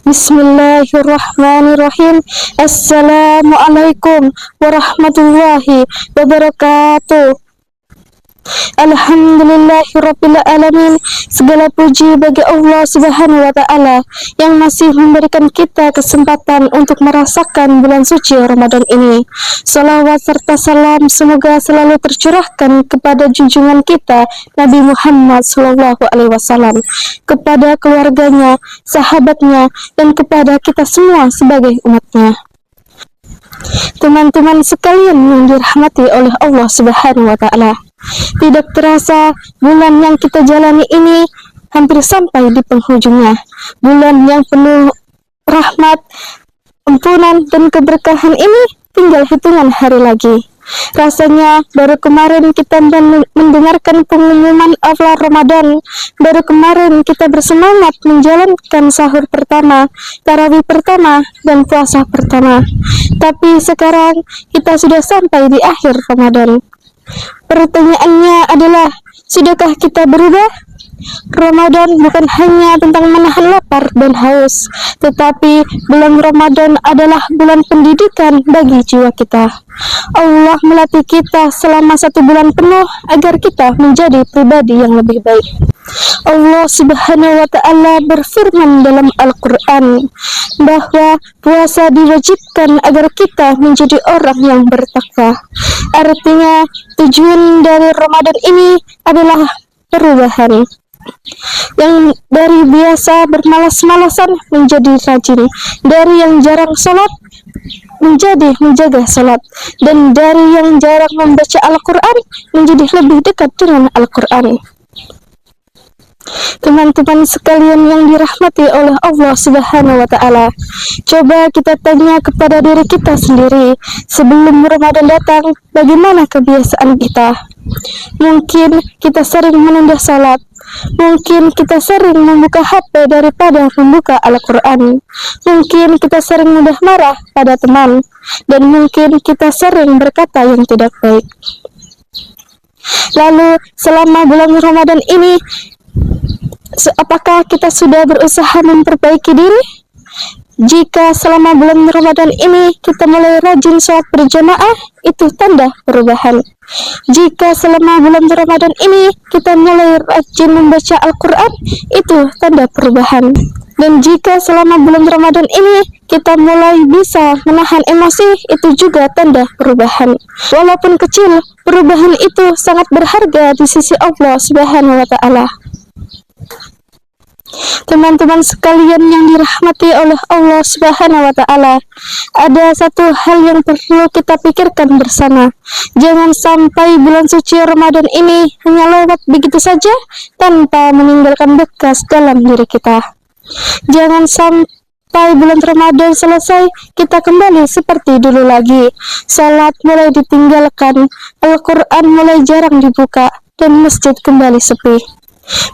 Bismillahirrahmanirrahim. Assalamualaikum warahmatullahi wabarakatuh. Alhamdulillahirabbil alamin. Segala puji bagi Allah Subhanahu wa taala yang masih memberikan kita kesempatan untuk merasakan bulan suci Ramadan ini. Salawat serta salam semoga selalu tercurahkan kepada junjungan kita Nabi Muhammad SAW, kepada keluarganya, sahabatnya, dan kepada kita semua sebagai umatnya. Teman-teman sekalian yang dirahmati oleh Allah Subhanahu wa taala, tidak terasa bulan yang kita jalani ini hampir sampai di penghujungnya. Bulan yang penuh rahmat, ampunan, dan keberkahan ini tinggal hitungan hari lagi. Rasanya baru kemarin kita mendengarkan pengumuman awal Ramadan, baru kemarin kita bersemangat menjalankan sahur pertama, tarawih pertama, dan puasa pertama. Tapi sekarang kita sudah sampai di akhir Ramadan. Pertanyaannya adalah, sudahkah kita berubah? Ramadan bukan hanya tentang menahan lapar dan haus, tetapi bulan Ramadan adalah bulan pendidikan bagi jiwa kita. Allah melatih kita selama 1 bulan penuh agar kita menjadi pribadi yang lebih baik. Allah Subhanahu wa ta'ala berfirman dalam Al-Quran bahwa puasa diwajibkan agar kita menjadi orang yang bertakwa. Artinya tujuan dari Ramadan ini adalah perubahan, yang dari biasa bermalas-malasan menjadi rajin, dari yang jarang sholat menjadi menjaga sholat, dan dari yang jarang membaca Al-Quran menjadi lebih dekat dengan Al-Quran. Teman-teman sekalian yang dirahmati oleh Allah Subhanahu wa ta'ala, coba kita tanya kepada diri kita sendiri, sebelum Ramadan datang, bagaimana kebiasaan kita? Mungkin kita sering menunda salat, mungkin kita sering membuka HP daripada membuka Al-Quran, mungkin kita sering mudah marah pada teman, dan mungkin kita sering berkata yang tidak baik. Lalu selama bulan Ramadan ini, apakah kita sudah berusaha memperbaiki diri? Jika selama bulan Ramadan ini kita mulai rajin sholat berjamaah, itu tanda perubahan. Jika selama bulan Ramadan ini kita mulai rajin membaca Al-Quran, itu tanda perubahan. Dan jika selama bulan Ramadan ini kita mulai bisa menahan emosi, itu juga tanda perubahan. Walaupun kecil, perubahan itu sangat berharga di sisi Allah Subhanahu wa ta'ala. Teman-teman sekalian yang dirahmati oleh Allah Subhanahu wa ta'ala, ada satu hal yang perlu kita pikirkan bersama. Jangan sampai bulan suci Ramadan ini hanya lewat begitu saja tanpa meninggalkan bekas dalam diri kita. Jangan sampai bulan Ramadan selesai kita kembali seperti dulu lagi. Salat mulai ditinggalkan, Al-Quran mulai jarang dibuka, dan masjid kembali sepi.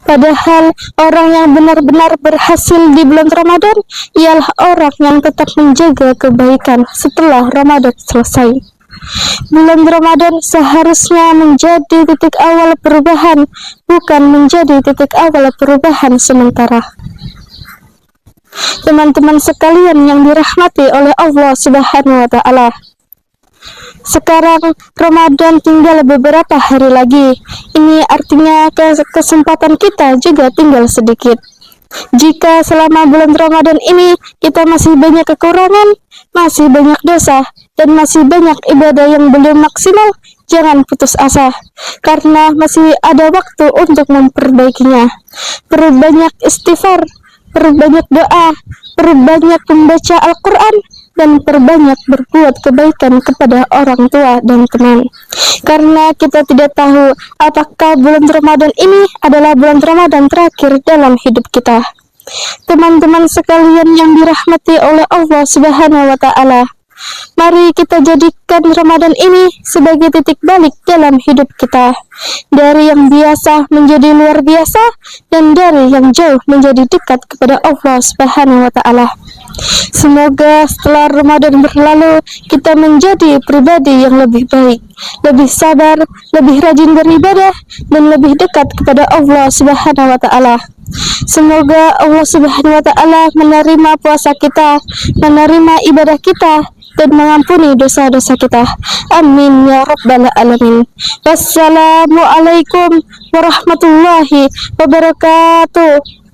Padahal orang yang benar-benar berhasil di bulan Ramadan ialah orang yang tetap menjaga kebaikan setelah Ramadan selesai. Bulan Ramadan seharusnya menjadi titik awal perubahan, bukan menjadi titik awal perubahan sementara. Teman-teman sekalian yang dirahmati oleh Allah Subhanahu wa ta'ala, sekarang Ramadan tinggal beberapa hari lagi. Ini artinya kesempatan kita juga tinggal sedikit. Jika selama bulan Ramadan ini kita masih banyak kekurangan, masih banyak dosa, dan masih banyak ibadah yang belum maksimal, jangan putus asa, karena masih ada waktu untuk memperbaikinya. Perbanyak istighfar, perbanyak doa, perbanyak membaca Al-Quran, dan perbanyak berbuat kebaikan kepada orang tua dan teman. Karena kita tidak tahu apakah bulan Ramadan ini adalah bulan Ramadan terakhir dalam hidup kita. Teman-teman sekalian yang dirahmati oleh Allah Subhanahu wa ta'ala, mari kita jadikan Ramadan ini sebagai titik balik dalam hidup kita. Dari yang biasa menjadi luar biasa, dan dari yang jauh menjadi dekat kepada Allah Subhanahu wa ta'ala. Semoga setelah Ramadan berlalu, kita menjadi pribadi yang lebih baik, lebih sabar, lebih rajin beribadah, dan lebih dekat kepada Allah Subhanahu wa Ta'ala. Semoga Allah Subhanahu wa Ta'ala menerima puasa kita, menerima ibadah kita, dan mengampuni dosa-dosa kita. Amin ya rabbal alamin. Wassalamualaikum warahmatullahi wabarakatuh.